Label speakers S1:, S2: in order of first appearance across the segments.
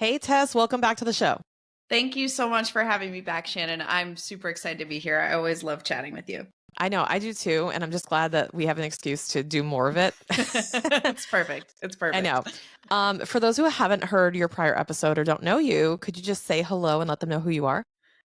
S1: Hey, Tess, welcome back to the show.
S2: Thank you so much for having me back, Shannon. I'm super excited to be here. I always love chatting with you.
S1: I know, I do too. And I'm just glad that we have an excuse to do more of it.
S2: It's perfect. It's perfect.
S1: I know. For those who haven't heard your prior episode or don't know you, could you just say hello and let them know who you are?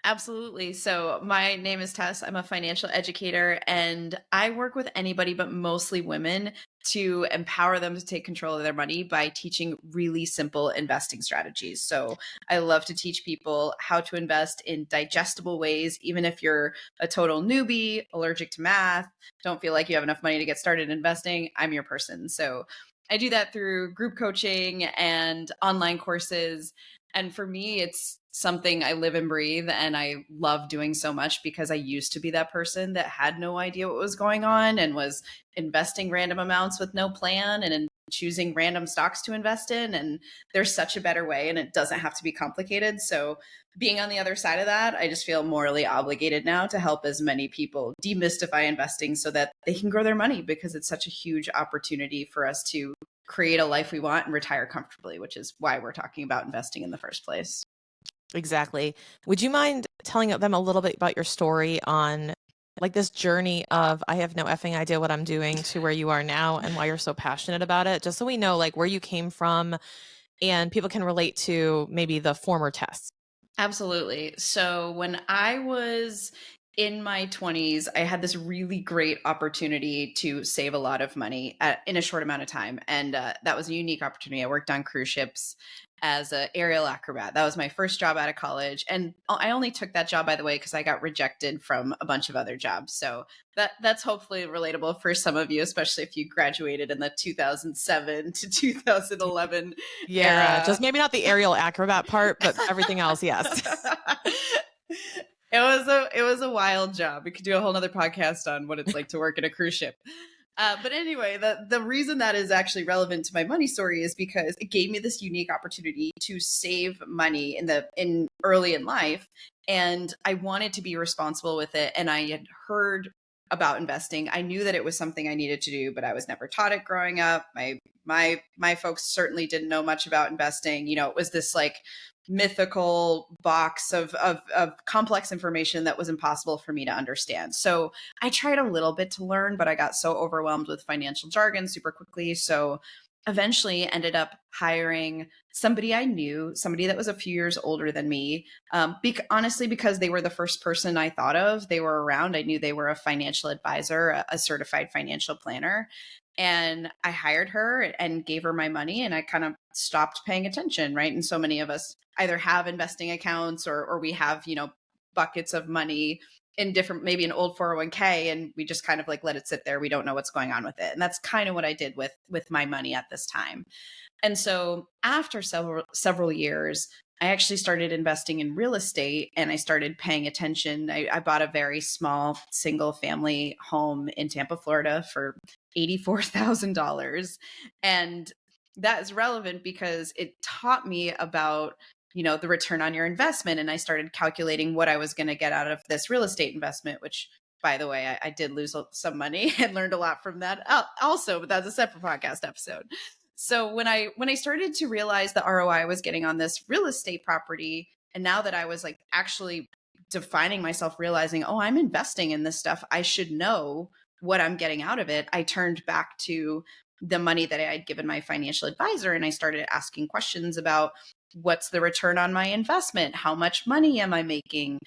S2: Absolutely. So my name is Tess. I'm a financial educator and I work with anybody, but mostly women, to empower them to take control of their money by teaching really simple investing strategies. So I love to teach people how to invest in digestible ways, even if you're a total newbie, allergic to math, don't feel like you have enough money to get started investing. I'm your person. So I do that through group coaching and online courses. And for me, it's something I live and breathe, and I love doing so much because I used to be that person that had no idea what was going on and was investing random amounts with no plan and choosing random stocks to invest in. And there's such a better way, and it doesn't have to be complicated. So being on the other side of that, I just feel morally obligated now to help as many people demystify investing so that they can grow their money, because it's such a huge opportunity for us to create a life we want and retire comfortably, which is why we're talking about investing in the first place.
S1: Exactly. Would you mind telling them a little bit about your story on like this journey of I have no effing idea what I'm doing to where you are now and why you're so passionate about it, just so we know like where you came from and people can relate to maybe the former Tess?
S2: Absolutely. So when I was in my 20s, I had this really great opportunity to save a lot of money in a short amount of time. And that was a unique opportunity. I worked on cruise ships as an aerial acrobat. That was my first job out of college. And I only took that job, by the way, because I got rejected from a bunch of other jobs. So that's hopefully relatable for some of you, especially if you graduated in the 2007 to 2011
S1: Yeah,
S2: era.
S1: just maybe not the aerial acrobat part, but everything else, yes.
S2: It was a wild job. We could do a whole nother podcast on what it's like to work in a cruise ship. But anyway, the reason that is actually relevant to my money story is because it gave me this unique opportunity to save money in early in life, and I wanted to be responsible with it. And I had heard about investing. I knew that it was something I needed to do, but I was never taught it growing up. My folks certainly didn't know much about investing. You know, it was this like mythical box of complex information that was impossible for me to understand. So I tried a little bit to learn, but I got so overwhelmed with financial jargon super quickly. So eventually ended up hiring somebody I knew, somebody that was a few years older than me. Honestly, because they were the first person I thought of. They were around. I knew they were a financial advisor, a certified financial planner. And I hired her and gave her my money, and I kind of stopped paying attention, right? And so many of us either have investing accounts or we have, buckets of money in different, maybe an old 401k, and we just kind of like let it sit there. We don't know what's going on with it. And that's kind of what I did with my money at this time. And so after several years, I actually started investing in real estate, and I started paying attention. I bought a very small single family home in Tampa, Florida for $84,000. And that is relevant because it taught me about, the return on your investment. And I started calculating what I was going to get out of this real estate investment, which, by the way, I did lose some money and learned a lot from that also, but that's a separate podcast episode. So when I started to realize the ROI I was getting on this real estate property, and now that I was like actually defining myself, realizing, oh, I'm investing in this stuff, I should know what I'm getting out of it, I turned back to the money that I had given my financial advisor, and I started asking questions about what's the return on my investment? How much money am I making?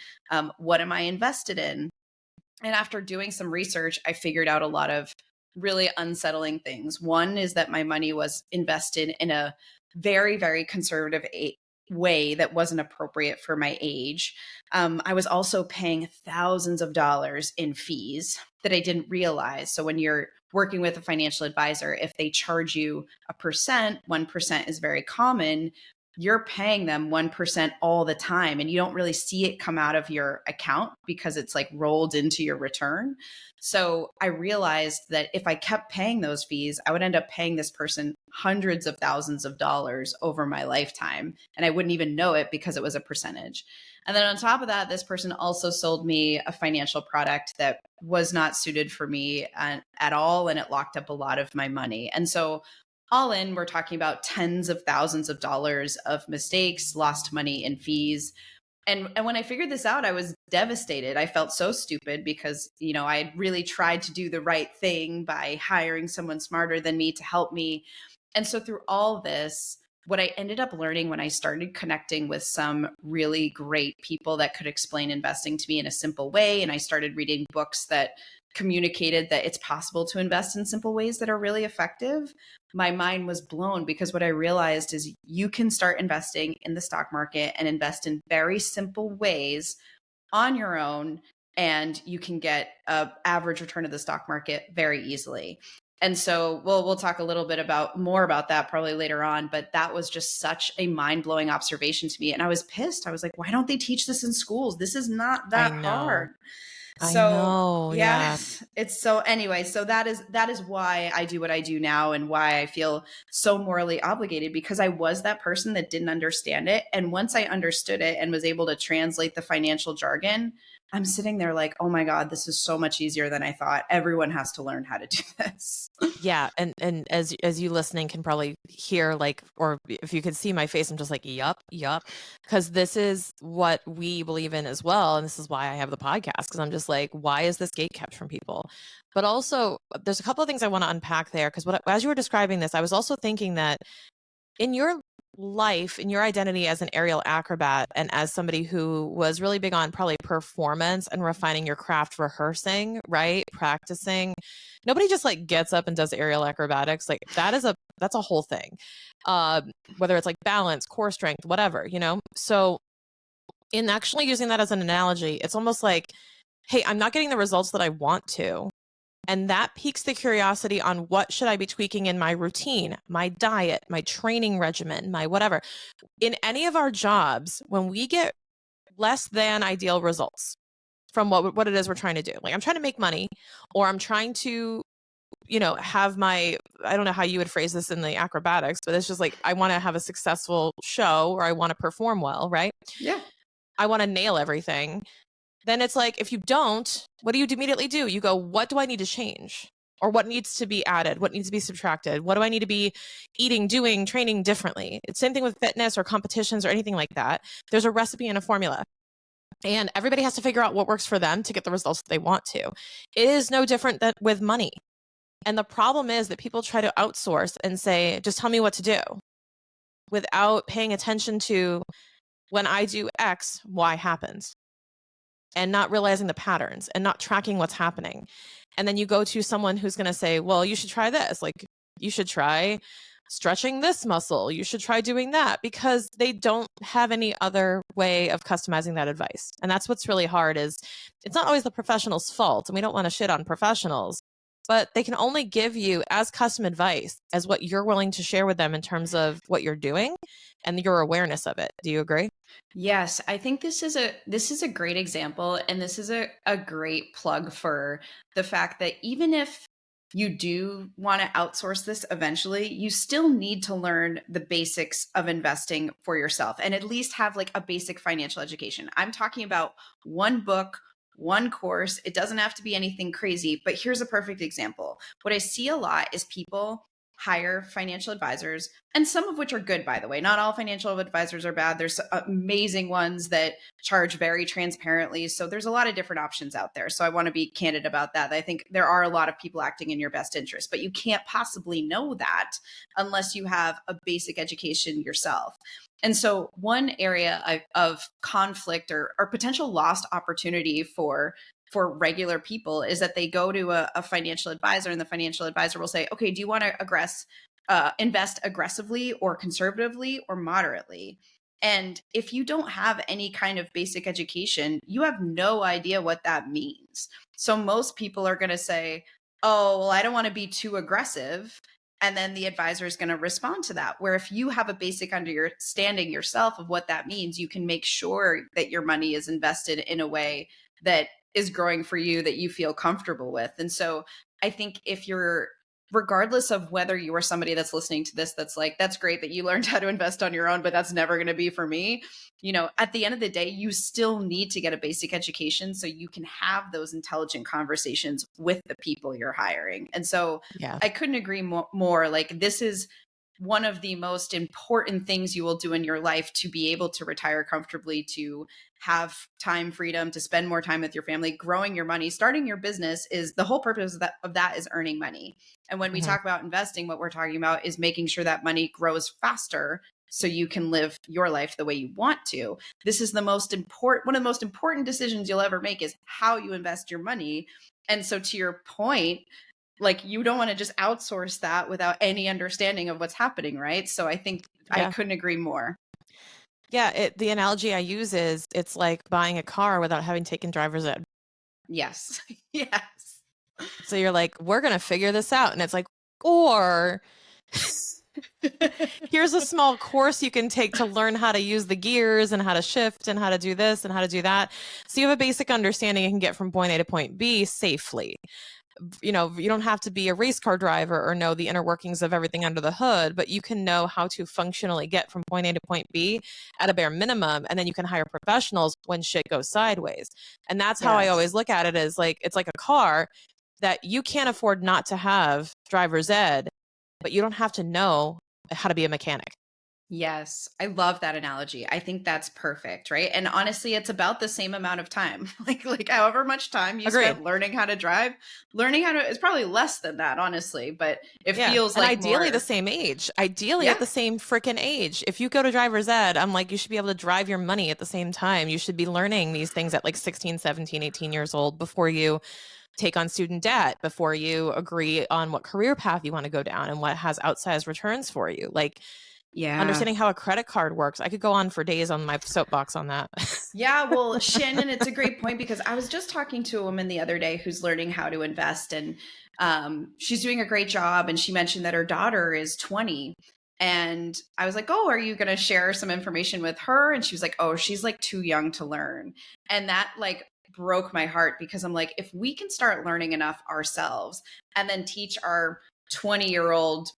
S2: What am I invested in? And after doing some research, I figured out a lot of really unsettling things. One is that my money was invested in a very, very conservative way that wasn't appropriate for my age. I was also paying thousands of dollars in fees that I didn't realize. So when you're working with a financial advisor, if they charge you a percent, 1% is very common. You're paying them 1% all the time, and you don't really see it come out of your account because it's like rolled into your return. So I realized that if I kept paying those fees, I would end up paying this person hundreds of thousands of dollars over my lifetime, and I wouldn't even know it because it was a percentage. And then on top of that, this person also sold me a financial product that was not suited for me at all, and it locked up a lot of my money. And so all in, we're talking about tens of thousands of dollars of mistakes, lost money in fees. And when I figured this out, I was devastated. I felt so stupid because, I had really tried to do the right thing by hiring someone smarter than me to help me. And so through all this, what I ended up learning when I started connecting with some really great people that could explain investing to me in a simple way, and I started reading books that communicated that it's possible to invest in simple ways that are really effective, my mind was blown, because what I realized is you can start investing in the stock market and invest in very simple ways on your own, and you can get an average return of the stock market very easily. And so we'll talk a little bit more about that probably later on, but that was just such a mind-blowing observation to me. And I was pissed. I was like, why don't they teach this in schools? This is not
S1: I
S2: that
S1: know.
S2: hard.
S1: I
S2: So
S1: know. Yeah.
S2: yes, it's so anyway. So that is why I do what I do now, and why I feel so morally obligated, because I was that person that didn't understand it. And once I understood it and was able to translate the financial jargon, I'm sitting there like, oh my God, this is so much easier than I thought. Everyone has to learn how to do this.
S1: Yeah, and as you listening can probably hear, like, or if you could see my face, I'm just like, yup, yup, because this is what we believe in as well, and this is why I have the podcast, because I'm just like, why is this gate kept from people? But also, there's a couple of things I want to unpack there, because as you were describing this, I was also thinking that in your life, in your identity as an aerial acrobat, and as somebody who was really big on probably performance and refining your craft, rehearsing, right? Practicing. Nobody just like gets up and does aerial acrobatics. Like that's a whole thing. Whether it's like balance, core strength, whatever, So in actually using that as an analogy, it's almost like, hey, I'm not getting the results that I want to. And that piques the curiosity on what should I be tweaking in my routine, my diet, my training regimen, my whatever. In any of our jobs, when we get less than ideal results from what it is we're trying to do, like I'm trying to make money, or I'm trying to, have I don't know how you would phrase this in the acrobatics, but it's just like, I want to have a successful show, or I want to perform well, right?
S2: Yeah.
S1: I want to nail everything. Then it's like, if you don't, what do you immediately do? You go, what do I need to change? Or what needs to be added? What needs to be subtracted? What do I need to be eating, doing, training differently? It's same thing with fitness or competitions or anything like that. There's a recipe and a formula. And everybody has to figure out what works for them to get the results that they want to. It is no different than with money. And the problem is that people try to outsource and say, just tell me what to do, without paying attention to, when I do X, Y happens, and not realizing the patterns and not tracking what's happening. And then you go to someone who's going to say, well, you should try this. Like, you should try stretching this muscle. You should try doing that, because they don't have any other way of customizing that advice. And that's what's really hard, is it's not always the professional's fault. And we don't want to shit on professionals, but they can only give you as custom advice as what you're willing to share with them in terms of what you're doing and your awareness of it. Do you agree?
S2: Yes, I think this is a great example, and this is a great plug for the fact that even if you do want to outsource this eventually, you still need to learn the basics of investing for yourself, and at least have like a basic financial education. I'm talking about one book, one course. It doesn't have to be anything crazy, but here's a perfect example. What I see a lot is people hire financial advisors, and some of which are good, by the way. Not all financial advisors are bad. There's amazing ones that charge very transparently. So there's a lot of different options out there. So I want to be candid about that. I think there are a lot of people acting in your best interest, but you can't possibly know that unless you have a basic education yourself. And so one area of conflict, or potential lost opportunity for regular people, is that they go to a financial advisor, and the financial advisor will say, okay, do you want to invest aggressively or conservatively or moderately? And if you don't have any kind of basic education, you have no idea what that means. So most people are going to say, oh, well, I don't want to be too aggressive. And then the advisor is going to respond to that. Where if you have a basic understanding yourself of what that means, you can make sure that your money is invested in a way that is growing for you, that you feel comfortable with. And so I think if you're regardless of whether you are somebody that's listening to this, that's like, that's great that you learned how to invest on your own, but that's never going to be for me. At the end of the day, you still need to get a basic education so you can have those intelligent conversations with the people you're hiring. And so
S1: Yeah.
S2: I couldn't agree more. Like, this is one of the most important things you will do in your life to be able to retire comfortably, to have time freedom, to spend more time with your family, growing your money. Starting your business is the whole purpose of that is earning money. And when we
S1: Mhm.
S2: talk about investing, what we're talking about is making sure that money grows faster so you can live your life the way you want to. This is one of the most important decisions you'll ever make, is how you invest your money. And so, to your point, like, you don't want to just outsource that without any understanding of what's happening, right? So I think I
S1: Yeah.
S2: couldn't agree more.
S1: Yeah. The analogy I use is it's like buying a car without having taken driver's ed.
S2: Yes. Yes.
S1: So you're like, we're going to figure this out. And it's like, or here's a small course you can take to learn how to use the gears and how to shift and how to do this and how to do that. So you have a basic understanding and can get from point A to point B safely. You don't have to be a race car driver or know the inner workings of everything under the hood, but you can know how to functionally get from point A to point B at a bare minimum. And then you can hire professionals when shit goes sideways. And that's how I always
S2: Yes.
S1: look at it, as like, it's like a car that you can't afford not to have driver's ed, but you don't have to know how to be a mechanic.
S2: Yes. I love that analogy. I think that's perfect, right? And honestly, it's about the same amount of time. Like however much time you
S1: Agreed.
S2: spent learning how to drive, learning how to is probably less than that, honestly, but it
S1: Yeah.
S2: feels
S1: And
S2: like
S1: ideally the
S2: more.
S1: same age. Ideally
S2: Yeah.
S1: at the same freaking age. If you go to driver's ed, I'm like, you should be able to drive your money at the same time. You should be learning these things at like 16, 17, 18 years old before you take on student debt, before you agree on what career path you want to go down and what has outsized returns for you. Like,
S2: Yeah.
S1: understanding how a credit card works. I could go on for days on my soapbox on that.
S2: Yeah, well, Shannon, it's a great point, because I was just talking to a woman the other day who's learning how to invest, and she's doing a great job. And she mentioned that her daughter is 20. And I was like, oh, are you going to share some information with her? And she was like, oh, she's like too young to learn. And that like broke my heart, because I'm like, if we can start learning enough ourselves and then teach our 20-year-old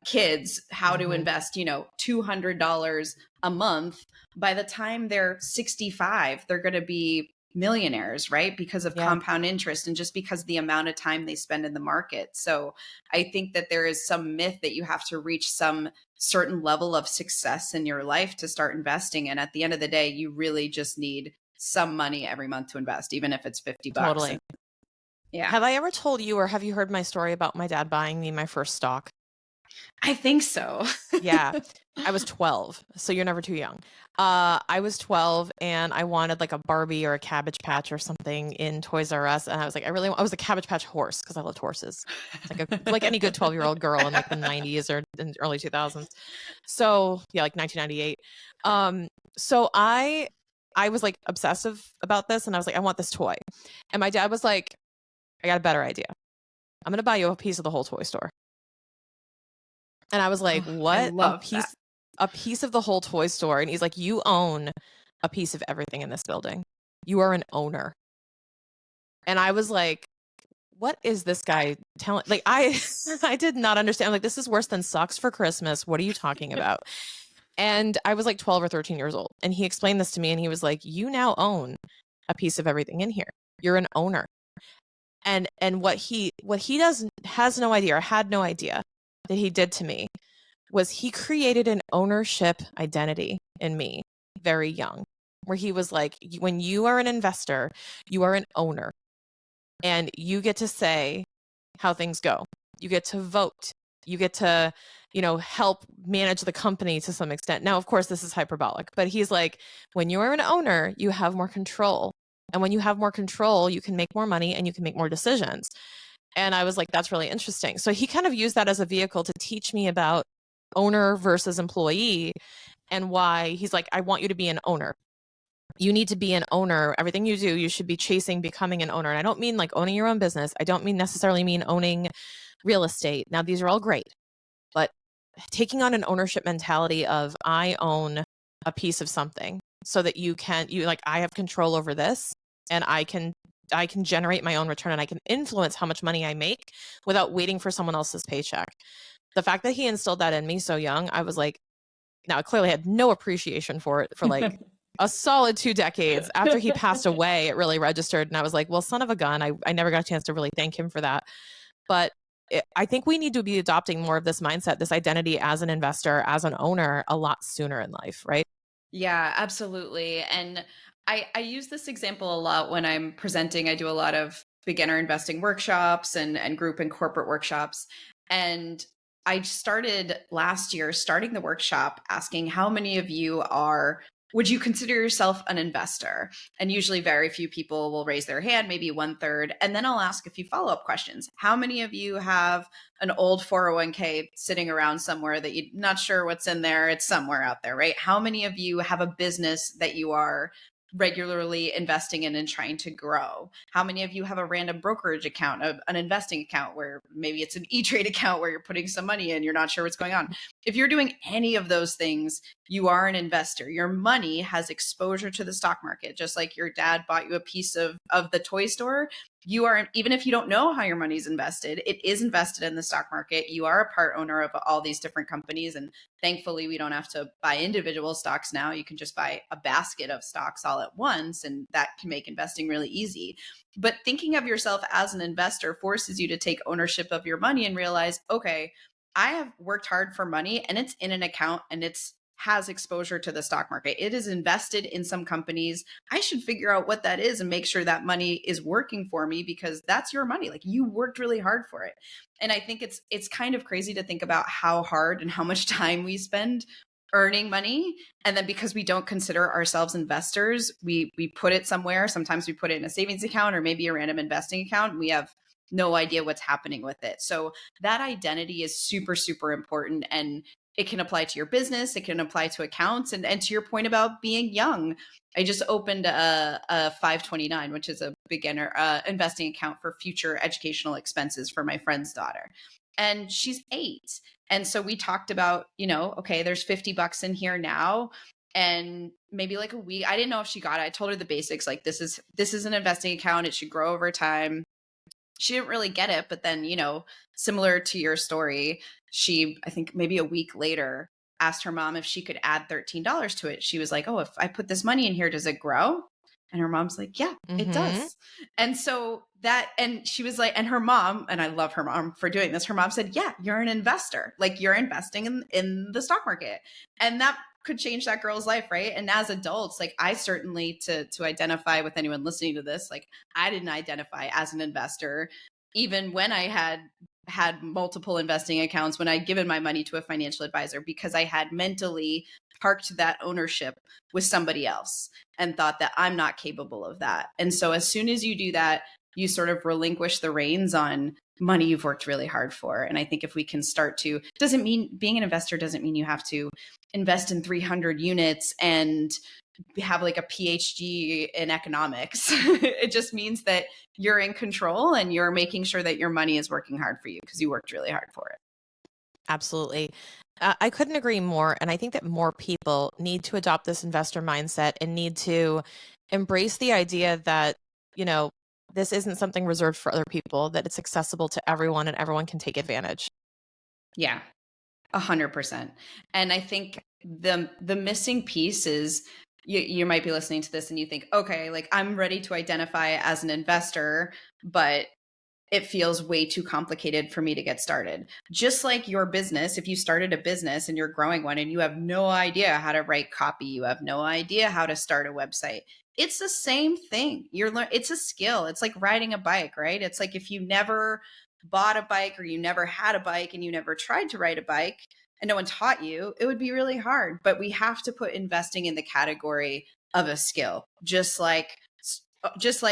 S2: kids how to
S1: Mhm.
S2: invest, $200 a month, by the time they're 65, they're going to be millionaires, right? Because of
S1: Yeah,
S2: compound interest and just because the amount of time they spend in the market. So I think that there is some myth that you have to reach some certain level of success in your life to start investing. And at the end of the day, you really just need some money every month to invest, even if it's $50.
S1: totally.
S2: And yeah,
S1: Have I ever told you, or have you heard my story about my dad buying me my first stock?
S2: I think so.
S1: Yeah. I was 12, so you're never too young. I was 12 and I wanted like a Barbie or a Cabbage Patch or something in Toys R Us, and I was like, I was a Cabbage Patch horse because I loved horses. It's like any good 12-year-old girl in like the 90s or in early 2000s. So yeah, like 1998. So I was like obsessive about this, and I was like, I want this toy, and my dad was like, I got a better idea. I'm gonna buy you a piece of the whole toy store. And I was like,
S2: Oh, I
S1: "What?
S2: love that.
S1: A piece of the whole toy store?" And he's like, "You own a piece of everything in this building. You are an owner." And I was like, "What is this guy telling?" Like, I I did not understand. I'm like, "This is worse than socks for Christmas. What are you talking about?" And I was like 12 or 13 years old. And he explained this to me, and he was like, "You now own a piece of everything in here. You're an owner." And what he does has no idea, or had no idea, that he did to me was he created an ownership identity in me very young, where he was like, when you are an investor, you are an owner, and you get to say how things go. You get to vote. You get to, help manage the company to some extent. Now, of course, this is hyperbolic, but he's like, when you are an owner, you have more control. And when you have more control, you can make more money and you can make more decisions. And I was like, that's really interesting. So he kind of used that as a vehicle to teach me about owner versus employee, and why he's like, I want you to be an owner. You need to be an owner. Everything you do, you should be chasing becoming an owner. And I don't mean like owning your own business. I don't mean necessarily mean owning real estate. Now, these are all great, but taking on an ownership mentality of I own a piece of something, so that you like, I have control over this, and I can I can generate my own return and I can influence how much money I make without waiting for someone else's paycheck. The fact that he instilled that in me so young, I was like, now I clearly had no appreciation for it for like a solid 2 decades. After he passed away, it really registered. And I was like, well, son of a gun. I never got a chance to really thank him for that. But I think we need to be adopting more of this mindset, this identity as an investor, as an owner, a lot sooner in life, right?
S2: Yeah, absolutely. And I use this example a lot when I'm presenting. I do a lot of beginner investing workshops and group and corporate workshops. And I started last year starting the workshop asking how many of you would you consider yourself an investor? And usually very few people will raise their hand, maybe 1/3. And then I'll ask a few follow-up questions. How many of you have an old 401k sitting around somewhere that you're not sure what's in there? It's somewhere out there, right? How many of you have a business that you are regularly investing in and trying to grow? How many of you have a random brokerage account, an investing account where maybe it's an E-Trade account where you're putting some money in, you're not sure what's going on? If you're doing any of those things, you are an investor. Your money has exposure to the stock market, just like your dad bought you a piece of the toy store. You are, even if you don't know how your money's invested, it is invested in the stock market. You are a part owner of all these different companies. And thankfully, we don't have to buy individual stocks now. You can just buy a basket of stocks all at once, and that can make investing really easy. But thinking of yourself as an investor forces you to take ownership of your money and realize, okay, I have worked hard for money and it's in an account and it's has exposure to the stock market. It is invested in some companies. I should figure out what that is and make sure that money is working for me, because that's your money. Like, you worked really hard for it. And I think it's kind of crazy to think about how hard and how much time we spend earning money. And then because we don't consider ourselves investors, we put it somewhere. Sometimes we put it in a savings account or maybe a random investing account. We have no idea what's happening with it. So that identity is super, super important. And it can apply to your business. It can apply to accounts. And to your point about being young, I just opened a 529, which is a beginner investing account for future educational expenses for my friend's daughter. And she's 8. And so we talked about, okay, there's $50 in here now. And maybe like a week, I didn't know if she got it. I told her the basics, like this is an investing account. It should grow over time. She didn't really get it. But then, similar to your story, she, I think maybe a week later, asked her mom if she could add $13 to it. She was like, oh, if I put this money in here, does it grow? And her mom's like, yeah, it does. And so and she was like, and her mom, and I love her mom for doing this, her mom said, yeah, you're an investor. Like, you're investing in the stock market. And that could change that girl's life, right? And as adults, like, I certainly, to identify with anyone listening to this, like, I didn't identify as an investor, even when I had multiple investing accounts, when I'd given my money to a financial advisor, because I had mentally parked that ownership with somebody else and thought that I'm not capable of that. And so as soon as you do that, you sort of relinquish the reins on money you've worked really hard for. And I think if we can start to, doesn't mean being an investor doesn't mean you have to invest in 300 units and have like a PhD in economics. It just means that you're in control and you're making sure that your money is working hard for you because you worked really hard for it.
S1: Absolutely. I couldn't agree more. And I think that more people need to adopt this investor mindset and need to embrace the idea that, this isn't something reserved for other people, that it's accessible to everyone and everyone can take advantage.
S2: Yeah, 100%. And I think the missing piece is, you might be listening to this and you think, okay, like, I'm ready to identify as an investor, but it feels way too complicated for me to get started. Just like your business, if you started a business and you're growing one and you have no idea how to write copy, you have no idea how to start a website, it's the same thing. It's a skill. It's like riding a bike, right? It's like if you never bought a bike or you never had a bike and you never tried to ride a bike and no one taught you, it would be really hard. But we have to put investing in the category of a skill, just like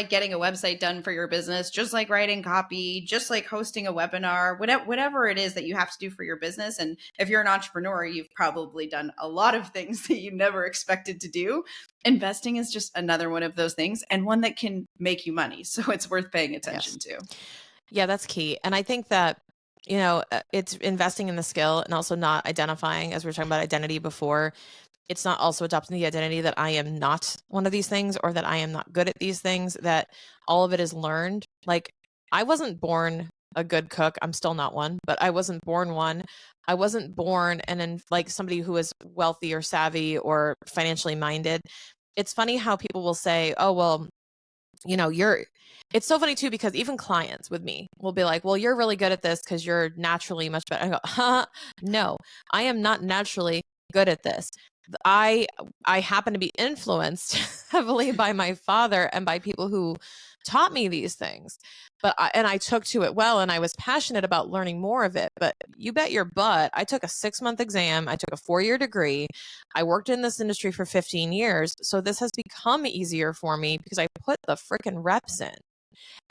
S2: getting a website done for your business, just like writing copy, just like hosting a webinar, whatever it is that you have to do for your business. And if you're an entrepreneur, you've probably done a lot of things that you never expected to do. Investing is just another one of those things, and one that can make you money. So it's worth paying attention to.
S1: Yeah, that's key. And I think that, it's investing in the skill and also not identifying, as we were talking about identity before, it's not also adopting the identity that I am not one of these things or that I am not good at these things, that all of it is learned. Like, I wasn't born a good cook. I'm still not one, but I wasn't born one. I wasn't born and then like somebody who is wealthy or savvy or financially minded. It's funny how people will say, "Oh, well, you're," it's so funny too, because even clients with me will be like, "Well, you're really good at this because you're naturally much better." I go, no, I am not naturally good at this. I I happen to be influenced heavily by my father and by people who taught me these things. And I took to it well, and I was passionate about learning more of it. But you bet your butt, I took a 6-month exam, I took a 4-year degree, I worked in this industry for 15 years. So this has become easier for me because I put the freaking reps in.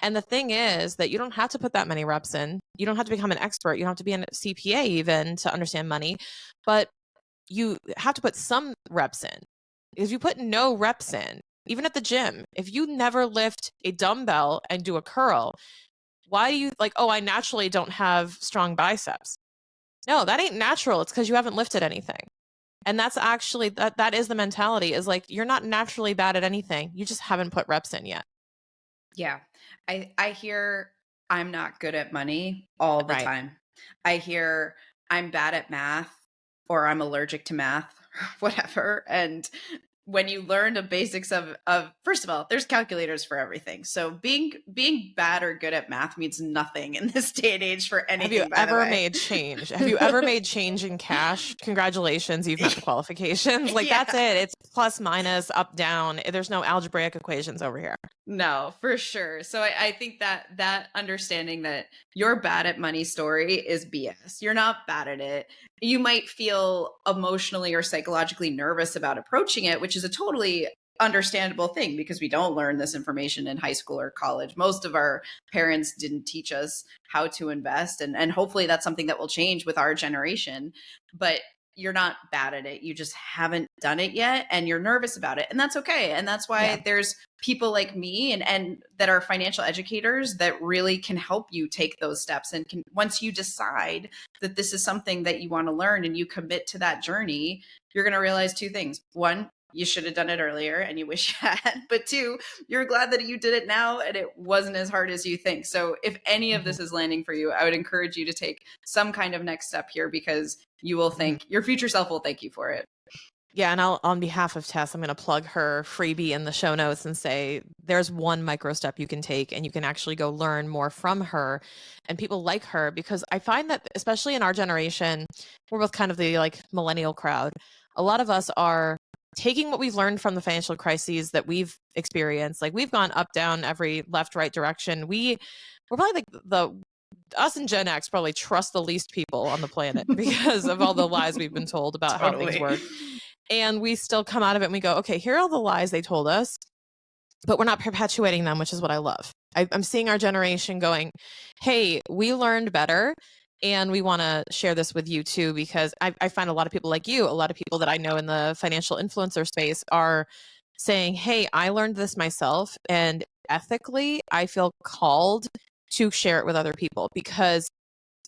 S1: And the thing is that you don't have to put that many reps in. You don't have to become an expert. You don't have to be a CPA even to understand money, but you have to put some reps in. If you put no reps in, even at the gym, if you never lift a dumbbell and do a curl, why do you like, oh, I naturally don't have strong biceps? No, that ain't natural. It's because you haven't lifted anything. And that's actually that is the mentality, is like, you're not naturally bad at anything. You just haven't put reps in yet.
S2: Yeah. I hear I'm not good at money all the
S1: Right.
S2: time. I hear I'm bad at math or I'm allergic to math or whatever. And when you learn the basics of first of all, there's calculators for everything. So being bad or good at math means nothing in this day and age for
S1: Have you
S2: anything, by the
S1: ever
S2: way.
S1: made change? Have you ever made change in cash? Congratulations, you've met the qualifications. Like, that's
S2: Yeah.
S1: it. It's plus, minus, up, down. There's no algebraic equations over here.
S2: No, for sure. So I think that understanding that your bad at money story is BS. You're not bad at it. You might feel emotionally or psychologically nervous about approaching it, which is a totally understandable thing because we don't learn this information in high school or college. Most of our parents didn't teach us how to invest. And hopefully that's something that will change with our generation. But you're not bad at it. You just haven't done it yet and you're nervous about it. And that's okay. And that's
S1: Yeah.
S2: why there's people like me and that are financial educators that really can help you take those steps and can, once you decide that this is something that you want to learn and you commit to that journey, you're going to realize two things. One, you should have done it earlier and you wish you had. But two, you're glad that you did it now and it wasn't as hard as you think. So if any of
S1: Mhm.
S2: this is landing for you, I would encourage you to take some kind of next step here because you will
S1: Mhm.
S2: thank your future self will thank you for it.
S1: Yeah, and I'll, on behalf of Tess, I'm going to plug her freebie in the show notes and say there's one micro step you can take, and you can actually go learn more from her and people like her, because I find that especially in our generation, we're both kind of the like millennial crowd. A lot of us are taking what we've learned from the financial crises that we've experienced. Like, we've gone up, down, every left, right direction. We're probably like the us and Gen X probably trust the least people on the planet because of all the lies we've been told about how things
S2: Totally.
S1: work. And we still come out of it and we go, okay, here are all the lies they told us, but we're not perpetuating them, which is what I love. I'm seeing our generation going, hey, we learned better. And we want to share this with you too, because I find a lot of people like you, a lot of people that I know in the financial influencer space are saying, hey, I learned this myself. And ethically, I feel called to share it with other people because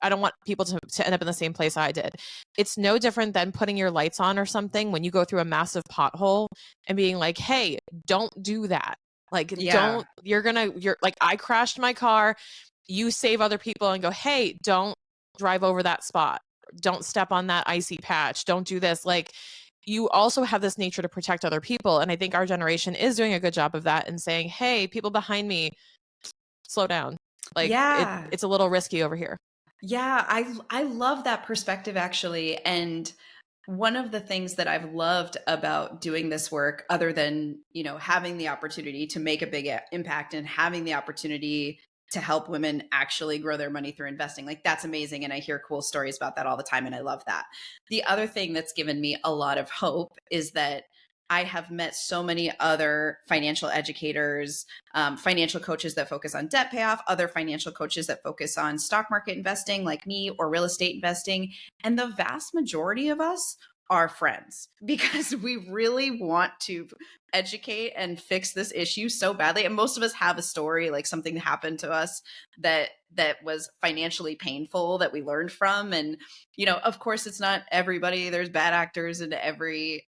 S1: I don't want people to end up in the same place I did. It's no different than putting your lights on or something when you go through a massive pothole and being like, hey, don't do that. Like,
S2: Yeah.
S1: don't, you're like, I crashed my car. You save other people and go, hey, don't drive over that spot. Don't step on that icy patch. Don't do this. Like, you also have this nature to protect other people. And I think our generation is doing a good job of that and saying, hey, people behind me, slow down. Like,
S2: Yeah.
S1: it's a little risky over here.
S2: Yeah, I love that perspective actually. And one of the things that I've loved about doing this work, other than, having the opportunity to make a big impact and having the opportunity to help women actually grow their money through investing, like that's amazing. And I hear cool stories about that all the time. And I love that. The other thing that's given me a lot of hope is that I have met so many other financial educators, financial coaches that focus on debt payoff, other financial coaches that focus on stock market investing like me or real estate investing. And the vast majority of us our friends because we really want to educate and fix this issue so badly. And most of us have a story, like something happened to us that was financially painful that we learned from. And, you know, of course it's not everybody. There's bad actors in every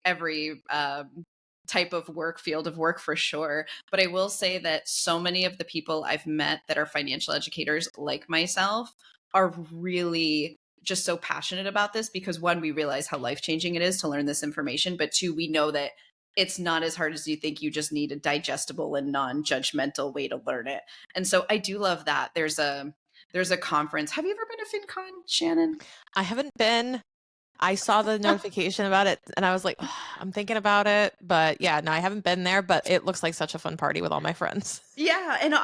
S2: type of work, field of work for sure. But I will say that so many of the people I've met that are financial educators like myself are really just so passionate about this because one, we realize how life-changing it is to learn this information, but two, we know that it's not as hard as you think. You just need a digestible and non-judgmental way to learn it. And so I do love that. There's a conference. Have you ever been to FinCon, Shannon?
S1: I haven't been. I saw the notification about it and I was like, "Oh, I'm thinking about it." But yeah, no, I haven't been there, but it looks like such a fun party with all my friends.
S2: Yeah, and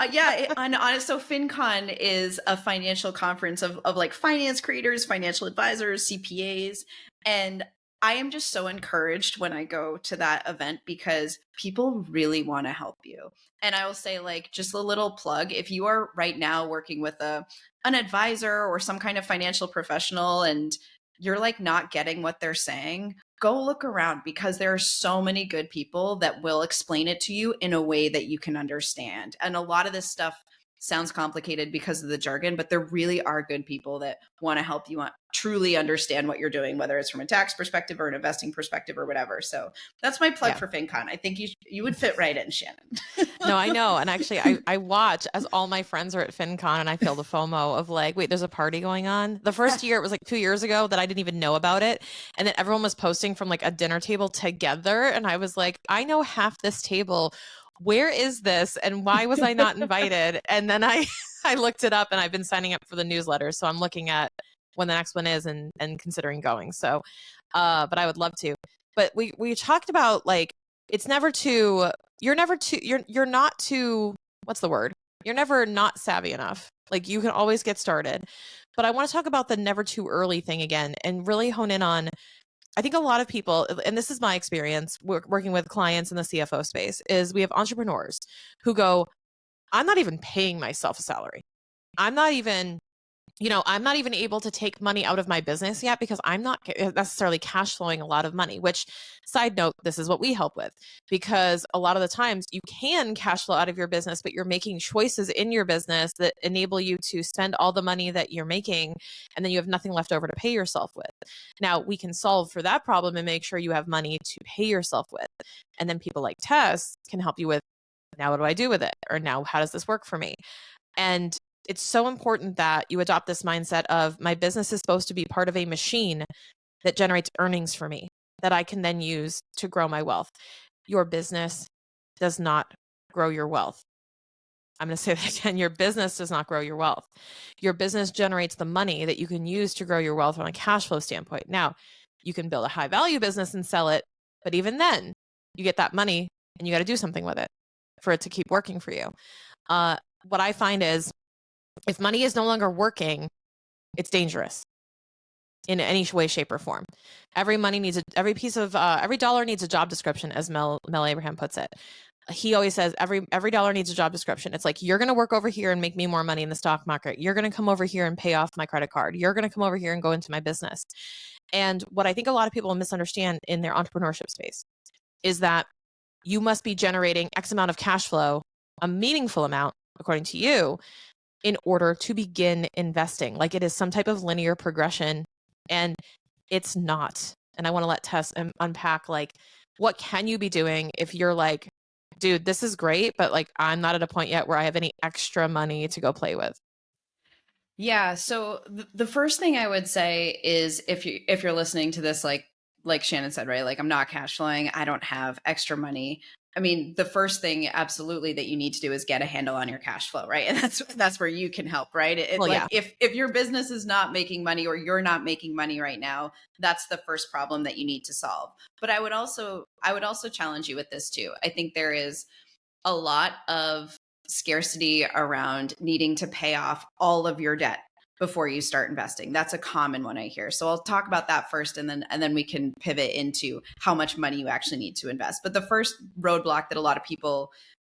S2: so FinCon is a financial conference of like finance creators, financial advisors, CPAs, and I am just so encouraged when I go to that event because people really want to help you. And I will say, like, just a little plug, if you are right now working with an advisor or some kind of financial professional and you're like not getting what they're saying, go look around because there are so many good people that will explain it to you in a way that you can understand. And a lot of this stuff sounds complicated because of the jargon, but there really are good people that want to help you truly understand what you're doing, whether it's from a tax perspective or an investing perspective or whatever. So that's my plug
S1: Yeah.
S2: for FinCon. I think you would fit right in, Shannon.
S1: No, I know. And actually, I watch as all my friends are at FinCon and I feel the FOMO of like, wait, there's a party going on. The first year, it was like 2 years ago that I didn't even know about it. And then everyone was posting from like a dinner table together. And I was like, I know half this table. Where is this? And why was I not invited? And then I looked it up and I've been signing up for the newsletter. So I'm looking at when the next one is and considering going. So, but I would love to. But we talked about like, it's never too you're not too, what's the word? You're never not savvy enough. Like you can always get started. But I want to talk about the never too early thing again and really hone in on, I think a lot of people, and this is my experience working with clients in the CFO space, is we have entrepreneurs who go, I'm not even paying myself a salary. I'm not even I'm not even able to take money out of my business yet because I'm not necessarily cash flowing a lot of money, which, side note, this is what we help with because a lot of the times you can cash flow out of your business, but you're making choices in your business that enable you to spend all the money that you're making and then you have nothing left over to pay yourself with. Now, we can solve for that problem and make sure you have money to pay yourself with. And then people like Tess can help you with, now what do I do with it? Or now how does this work for me? And it's so important that you adopt this mindset of my business is supposed to be part of a machine that generates earnings for me that I can then use to grow my wealth. Your business does not grow your wealth. I'm going to say that again. Your business does not grow your wealth. Your business generates the money that you can use to grow your wealth on a cash flow standpoint. Now, you can build a high value business and sell it, but even then, you get that money and you got to do something with it for it to keep working for you. What I find is if money is no longer working, it's dangerous in any way, shape, or form. Every dollar needs a job description, as Mel Abraham puts it. He always says every dollar needs a job description. It's like, you're going to work over here and make me more money in the stock market. You're going to come over here and pay off my credit card. You're going to come over here and go into my business. And what I think a lot of people misunderstand in their entrepreneurship space is that you must be generating X amount of cash flow, a meaningful amount, according to you, in order to begin investing. Like it is some type of linear progression, and it's not. And I want to let Tess unpack, like, what can you be doing if you're like, dude, this is great, but like I'm not at a point yet where I have any extra money to go play with.
S2: Yeah. So the first thing I would say is if you're listening to this, like Shannon said, right? Like I'm not cash flowing. I don't have extra money. I mean, the first thing absolutely that you need to do is get a handle on your cash flow, right? And that's where you can help, right?
S1: Well,
S2: Like
S1: yeah.
S2: if your business is not making money or you're not making money right now, that's the first problem that you need to solve. But I would also challenge you with this too. I think there is a lot of scarcity around needing to pay off all of your debt before you start investing. That's a common one I hear. So I'll talk about that first and then we can pivot into how much money you actually need to invest. But the first roadblock that a lot of people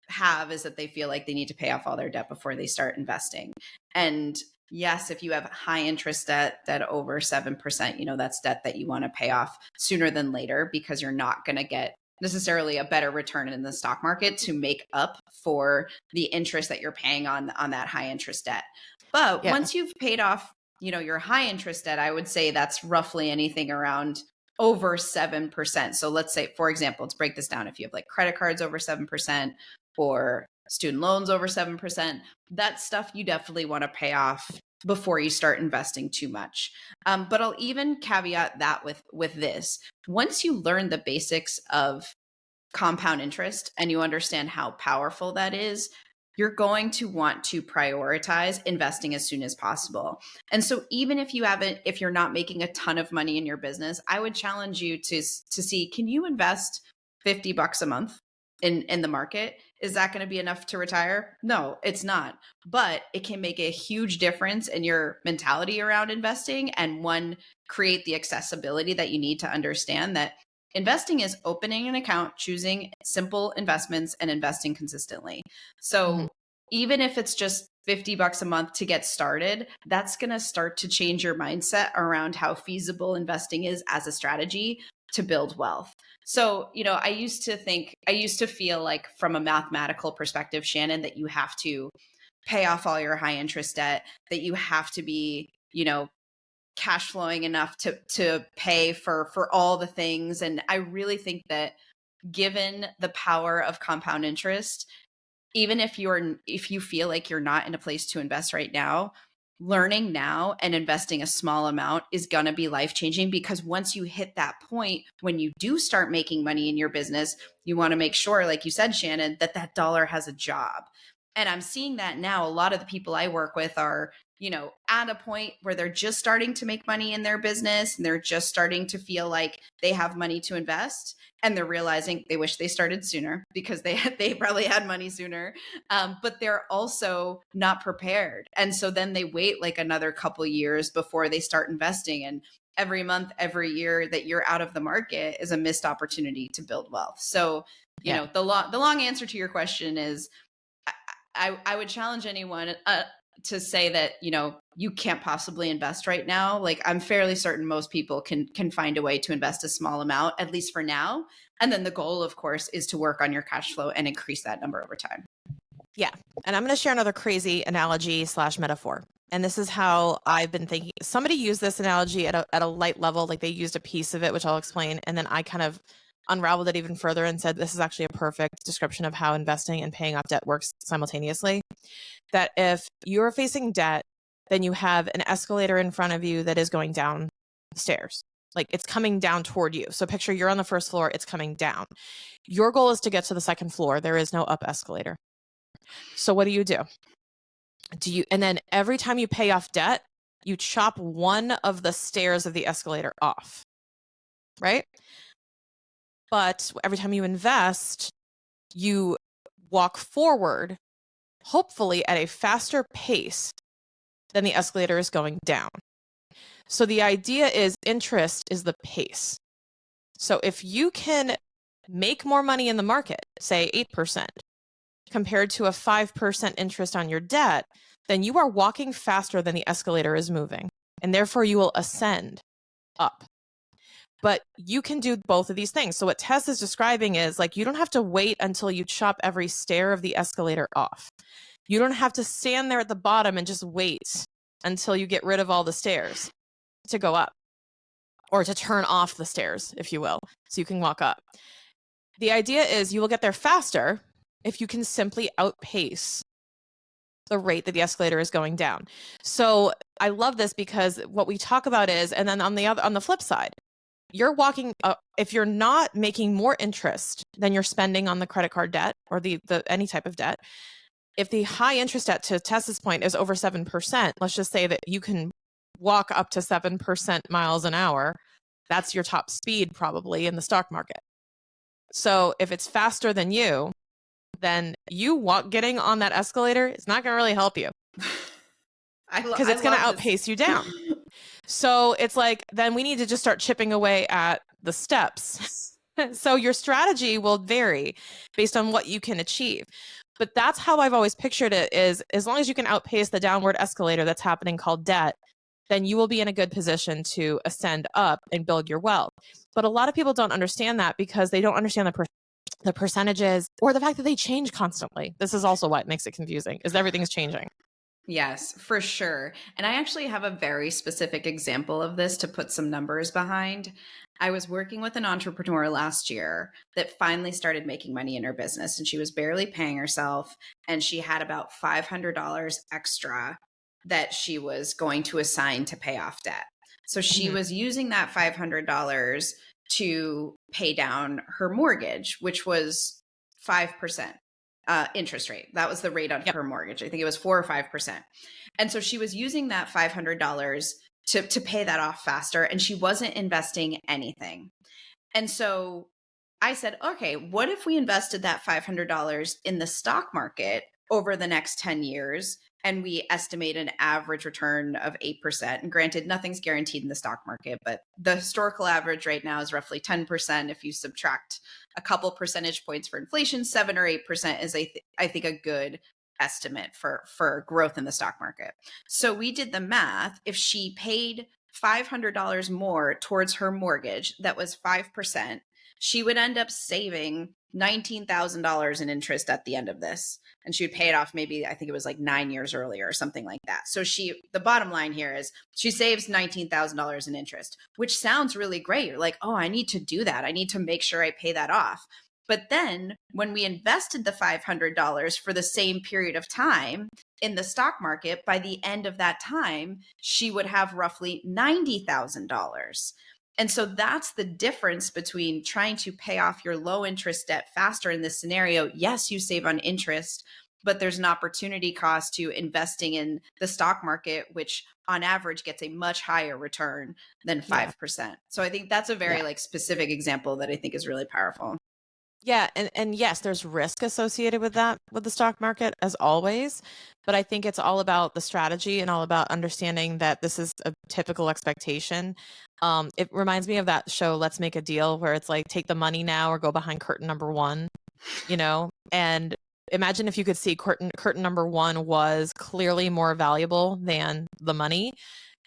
S2: have is that they feel like they need to pay off all their debt before they start investing. And Yes, if you have high interest debt that over 7%, that's debt that you want to pay off sooner than later because you're not going to get necessarily a better return in the stock market to make up for the interest that you're paying on that high interest debt. But
S1: Yeah.
S2: once you've paid off, your high interest debt, I would say that's roughly anything around over 7%. So let's say, for example, let's break this down. If you have like credit cards over 7% or student loans over 7%, that stuff you definitely want to pay off before you start investing too much. But I'll even caveat that with this. Once you learn the basics of compound interest and you understand how powerful that is, you're going to want to prioritize investing as soon as possible. And so even if you're not making a ton of money in your business, I would challenge you to see, can you invest $50 a month in the market? Is that going to be enough to retire? No, it's not. But it can make a huge difference in your mentality around investing, and one, create the accessibility that you need to understand that investing is opening an account, choosing simple investments, and investing consistently.
S1: Mhm.
S2: So even if it's just $50 a month to get started, that's going to start to change your mindset around how feasible investing is as a strategy to build wealth. So, I used to feel like, from a mathematical perspective, Shannon, that you have to pay off all your high interest debt, that you have to be, cash flowing enough to pay for all the things. And I really think that, given the power of compound interest, even if you feel like you're not in a place to invest right now, learning now and investing a small amount is going to be life changing, because once you hit that point when you do start making money in your business, you want to make sure, like you said, Shannon, that that dollar has a job. And I'm seeing that now. A lot of the people I work with are, at a point where they're just starting to make money in their business, and they're just starting to feel like they have money to invest, and they're realizing they wish they started sooner because they probably had money sooner, but they're also not prepared, and so then they wait like another couple years before they start investing. And every month, every year that you're out of the market is a missed opportunity to build wealth. So,
S1: Yeah.
S2: the long answer to your question is, I would challenge anyone to say that, you can't possibly invest right now. Like, I'm fairly certain most people can find a way to invest a small amount, at least for now. And then the goal, of course, is to work on your cash flow and increase that number over time.
S1: Yeah. And I'm going to share another crazy analogy / metaphor. And this is how I've been thinking. Somebody used this analogy at a light level, like they used a piece of it, which I'll explain. And then I kind of unraveled it even further and said, this is actually a perfect description of how investing and paying off debt works simultaneously. That if you're facing debt, then you have an escalator in front of you that is going down stairs. Like, it's coming down toward you. So picture you're on the first floor, it's coming down. Your goal is to get to the second floor. There is no up escalator. So what do? And then every time you pay off debt, you chop one of the stairs of the escalator off, right? But every time you invest, you walk forward, hopefully at a faster pace than the escalator is going down. So the idea is, interest is the pace. So if you can make more money in the market, say 8%, compared to a 5% interest on your debt, then you are walking faster than the escalator is moving, and therefore you will ascend up. But you can do both of these things. So what Tess is describing is, like, you don't have to wait until you chop every stair of the escalator off. You don't have to stand there at the bottom and just wait until you get rid of all the stairs to go up, or to turn off the stairs, if you will, so you can walk up. The idea is you will get there faster if you can simply outpace the rate that the escalator is going down. So I love this, because what we talk about is, and then on the flip side, you're walking if you're not making more interest than you're spending on the credit card debt or the any type of debt. If the high interest debt, to Tess's point, is over 7%, let's just say that you can walk up to 7% miles an hour. That's your top speed probably in the stock market. So if it's faster than you, then getting on that escalator is not going to really help you, because it's going to outpace you down. So it's like, then we need to just start chipping away at the steps. So your strategy will vary based on what you can achieve. But that's how I've always pictured it, is as long as you can outpace the downward escalator that's happening called debt, then you will be in a good position to ascend up and build your wealth. But a lot of people don't understand that because they don't understand the percentages or the fact that they change constantly. This is also what makes it confusing, is everything's changing.
S2: Yes, for sure. And I actually have a very specific example of this to put some numbers behind. I was working with an entrepreneur last year that finally started making money in her business, and she was barely paying herself. And she had about $500 extra that she was going to assign to pay off debt. So she was using that $500 to pay down her mortgage, which was 5%. Interest rate. That was the rate on her mortgage. I think it was 4 or 5%. And so she was using that $500 to pay that off faster, and she wasn't investing anything. And so I said, okay, what if we invested that $500 in the stock market over the next 10 years? And we estimate an average return of 8%. And granted, nothing's guaranteed in the stock market, but the historical average right now is roughly 10%. If you subtract a couple percentage points for inflation, 7 or 8% is, I think, a good estimate for growth in the stock market. So we did the math. If she paid $500 more towards her mortgage, that was 5%, she would end up saving $19,000 in interest at the end of this. And she would pay it off maybe, I think it was like 9 years earlier or something like that. So the bottom line here is she saves $19,000 in interest, which sounds really great. You're like, oh, I need to do that. I need to make sure I pay that off. But then when we invested the $500 for the same period of time in the stock market, by the end of that time, she would have roughly $90,000. And so that's the difference between trying to pay off your low interest debt faster in this scenario. Yes, you save on interest, but there's an opportunity cost to investing in the stock market, which on average gets a much higher return than 5%. So I think that's a very specific example that I think is really powerful.
S1: Yeah. And yes, there's risk associated with that, with the stock market, as always. But I think it's all about the strategy and all about understanding that this is a typical expectation. It reminds me of that show, Let's Make a Deal, where it's like, take the money now or go behind curtain number one, and imagine if you could see curtain number one was clearly more valuable than the money.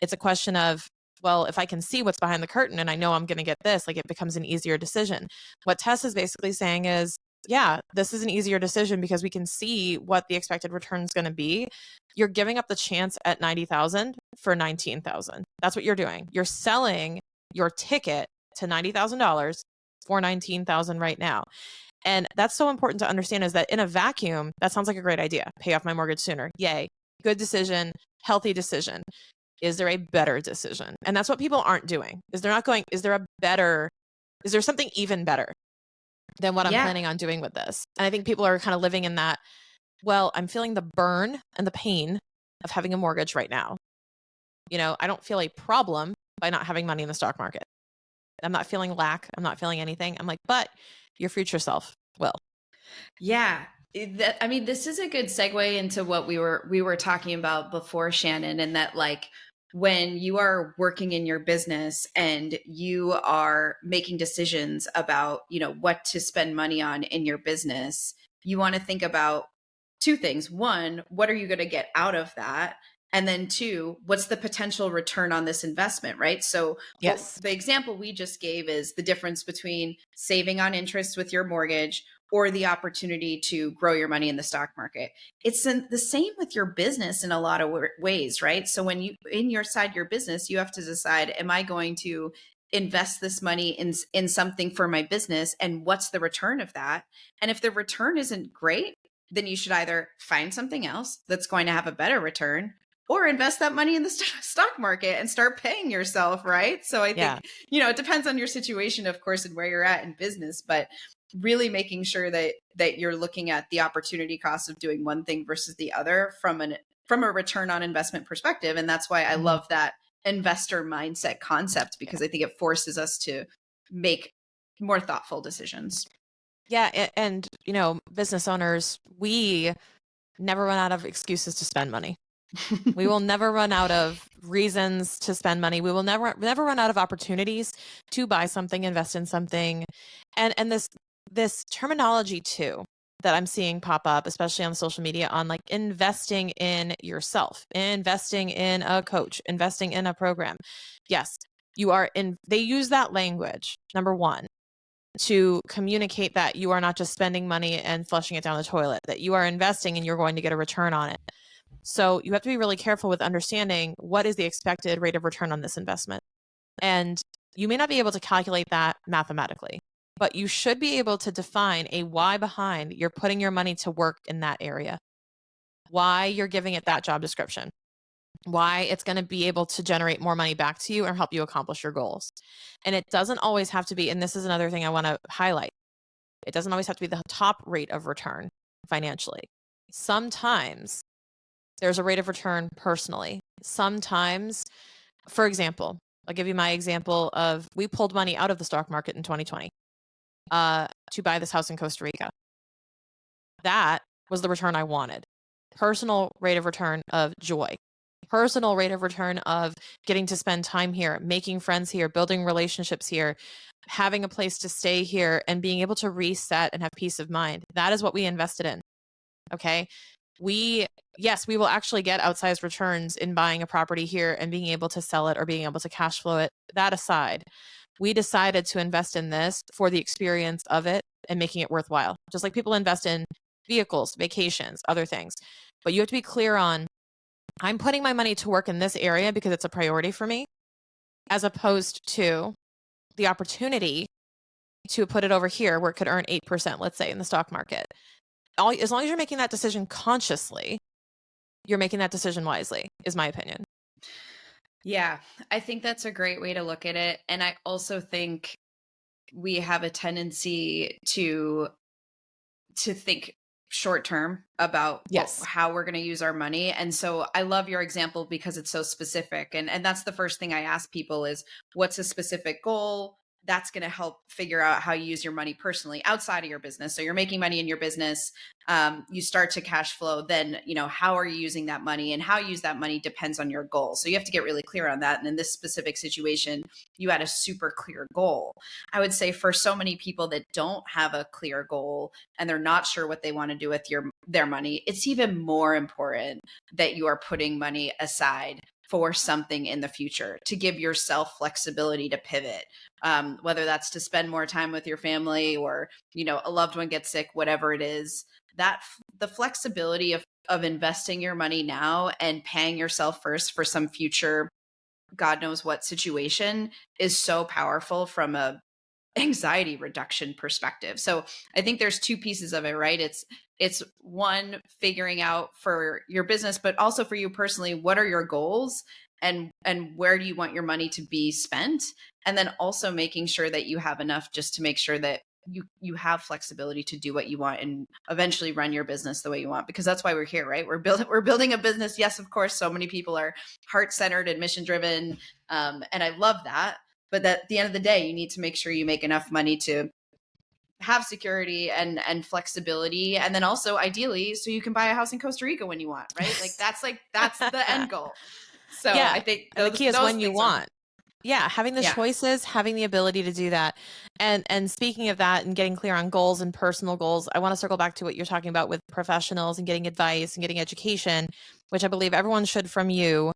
S1: It's a question of, well, if I can see what's behind the curtain and I know I'm going to get this, like, it becomes an easier decision. What Tess is basically saying is, yeah, this is an easier decision because we can see what the expected return is going to be. You're giving up the chance at 90,000 for 19,000. That's what you're doing. You're selling your ticket to $90,000 for 19,000 right now. And that's so important to understand, is that in a vacuum, that sounds like a great idea. Pay off my mortgage sooner. Yay. Good decision, healthy decision. Is there a better decision? And that's what people aren't doing. Is they're not going, is there something even better than what I'm planning on doing with this? And I think people are kind of living in that, well, I'm feeling the burn and the pain of having a mortgage right now. I don't feel a problem by not having money in the stock market. I'm not feeling lack. I'm not feeling anything. I'm like, but your future self will.
S2: Yeah. This is a good segue into what we were talking about before, Shannon, and that, like, when you are working in your business and you are making decisions about, what to spend money on in your business, you want to think about two things. One, what are you going to get out of that? And then two, what's the potential return on this investment, right? So
S1: yes,
S2: the example we just gave is the difference between saving on interest with your mortgage or the opportunity to grow your money in the stock market. It's the same with your business in a lot of ways, right? So when your business, you have to decide, am I going to invest this money in something for my business, and what's the return of that? And if the return isn't great, then you should either find something else that's going to have a better return, or invest that money in the stock market and start paying yourself, right? So I think, it depends on your situation, of course, and where you're at in business, but really making sure that you're looking at the opportunity cost of doing one thing versus the other from a return on investment perspective. And that's why I love that investor mindset concept, because I think it forces us to make more thoughtful decisions.
S1: Yeah. And, business owners, we never run out of excuses to spend money. We will never run out of reasons to spend money. We will never run out of opportunities to buy something, invest in something. And this terminology too, that I'm seeing pop up, especially on social media, on like investing in yourself, investing in a coach, investing in a program. Yes, you are in, they use that language, number one, to communicate that you are not just spending money and flushing it down the toilet, that you are investing and you're going to get a return on it. So you have to be really careful with understanding what is the expected rate of return on this investment. And you may not be able to calculate that mathematically, but you should be able to define a why behind you're putting your money to work in that area, why you're giving it that job description, why it's going to be able to generate more money back to you and help you accomplish your goals. And it doesn't always have to be, and this is another thing I want to highlight, it doesn't always have to be the top rate of return financially. Sometimes there's a rate of return personally. Sometimes, for example, I'll give you my example of, we pulled money out of the stock market in 2020 to buy this house in Costa Rica. That was the return I wanted. Personal rate of return of joy. Personal rate of return of getting to spend time here, making friends here, building relationships here, having a place to stay here, and being able to reset and have peace of mind. That is what we invested in. Okay. Yes, we will actually get outsized returns in buying a property here and being able to sell it or being able to cash flow it. That aside, we decided to invest in this for the experience of it and making it worthwhile. Just like people invest in vehicles, vacations, other things. But you have to be clear on, I'm putting my money to work in this area because it's a priority for me, as opposed to the opportunity to put it over here where it could earn 8%, let's say, in the stock market. As long as you're making that decision consciously, you're making that decision wisely, is my opinion.
S2: Yeah, I think that's a great way to look at it. And I also think we have a tendency to think short term about
S1: Yes.
S2: how we're going to use our money. And so I love your example because it's so specific. And that's the first thing I ask people is, what's a specific goal? That's going to help figure out how you use your money personally outside of your business. So you're making money in your business. You start to cash flow. Then, how are you using that money, and how you use that money depends on your goal. So you have to get really clear on that. And in this specific situation, you had a super clear goal. I would say for so many people that don't have a clear goal and they're not sure what they want to do with their money, it's even more important that you are putting money aside for something in the future to give yourself flexibility to pivot, whether that's to spend more time with your family or, a loved one gets sick, whatever it is. That the flexibility of investing your money now and paying yourself first for some future, God knows what situation, is so powerful from a anxiety reduction perspective. So I think there's two pieces of it, right? It's one, figuring out for your business, but also for you personally, what are your goals and where do you want your money to be spent? And then also making sure that you have enough just to make sure that you have flexibility to do what you want and eventually run your business the way you want, because that's why we're here, right? We're building a business. Yes, of course, so many people are heart-centered and mission-driven. And I love that. But at the end of the day, you need to make sure you make enough money to have security and flexibility. And then also ideally, so you can buy a house in Costa Rica when you want, right? That's the end goal. So
S1: Yeah.
S2: I think
S1: the key is when you want. Yeah, having the
S2: Yeah.
S1: choices, having the ability to do that. And speaking of that and getting clear on goals and personal goals, I want to circle back to what you're talking about with professionals and getting advice and getting education, which I believe everyone should from you,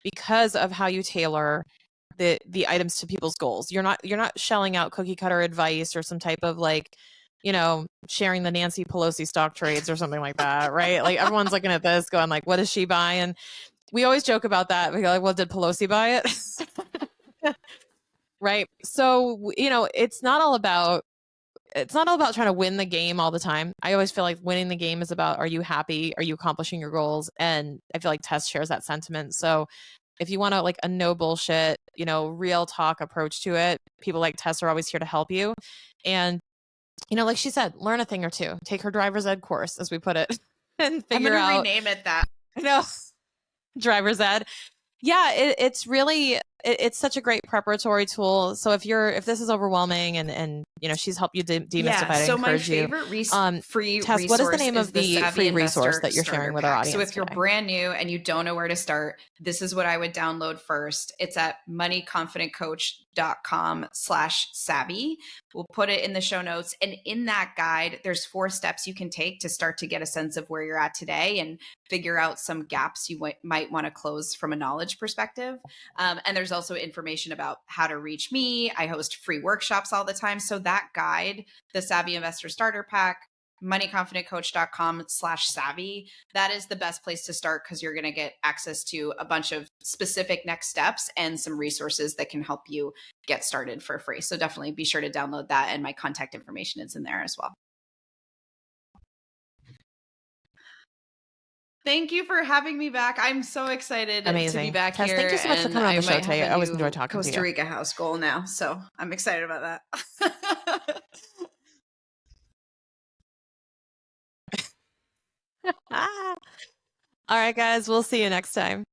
S1: because of how you tailor the items to people's goals. You're not shelling out cookie cutter advice or some type of sharing the Nancy Pelosi stock trades or something like that, right? Like everyone's looking at this going like, what is she buying? We always joke about that. We go like, well, did Pelosi buy it? Right. So, it's not all about trying to win the game all the time. I always feel like winning the game is about, are you happy? Are you accomplishing your goals? And I feel like Tess shares that sentiment. So if you want to a no bullshit, real talk approach to it, people like Tess are always here to help you. And, like she said, learn a thing or two, take her driver's ed course, as we put it, and figure out.
S2: I'm going to rename it that.
S1: Driver's ed. Yeah, it's really, it's such a great preparatory tool. So if this is overwhelming and she's helped you demystify it,
S2: so
S1: encourage
S2: my
S1: you.
S2: favorite free
S1: Tess,
S2: resource,
S1: what is the name of the
S2: Savvy
S1: free resource
S2: Investor
S1: that you're
S2: Starter
S1: sharing with our
S2: Pack.
S1: audience
S2: So if you're
S1: today?
S2: brand new and you don't know where to start, this is what I would download first. It's at moneyconfidentcoach.com. enlightening.com/savvy. We'll put it in the show notes. And in that guide, there's 4 steps you can take to start to get a sense of where you're at today and figure out some gaps you might want to close from a knowledge perspective. And there's also information about how to reach me. I host free workshops all the time. So that guide, the Savvy Investor Starter Pack, moneyconfidentcoach.com/savvy. That is the best place to start because you're going to get access to a bunch of specific next steps and some resources that can help you get started for free. So definitely be sure to download that, and my contact information is in there as well. Thank you for having me back. I'm so excited to be
S1: Amazing.
S2: back
S1: Tess,
S2: here.
S1: thank you so much for
S2: and
S1: coming on the show
S2: might have
S1: today.
S2: a
S1: I always
S2: new
S1: enjoy talking to
S2: Costa
S1: you.
S2: Rica house goal now. So I'm excited about that.
S1: All right, guys, we'll see you next time.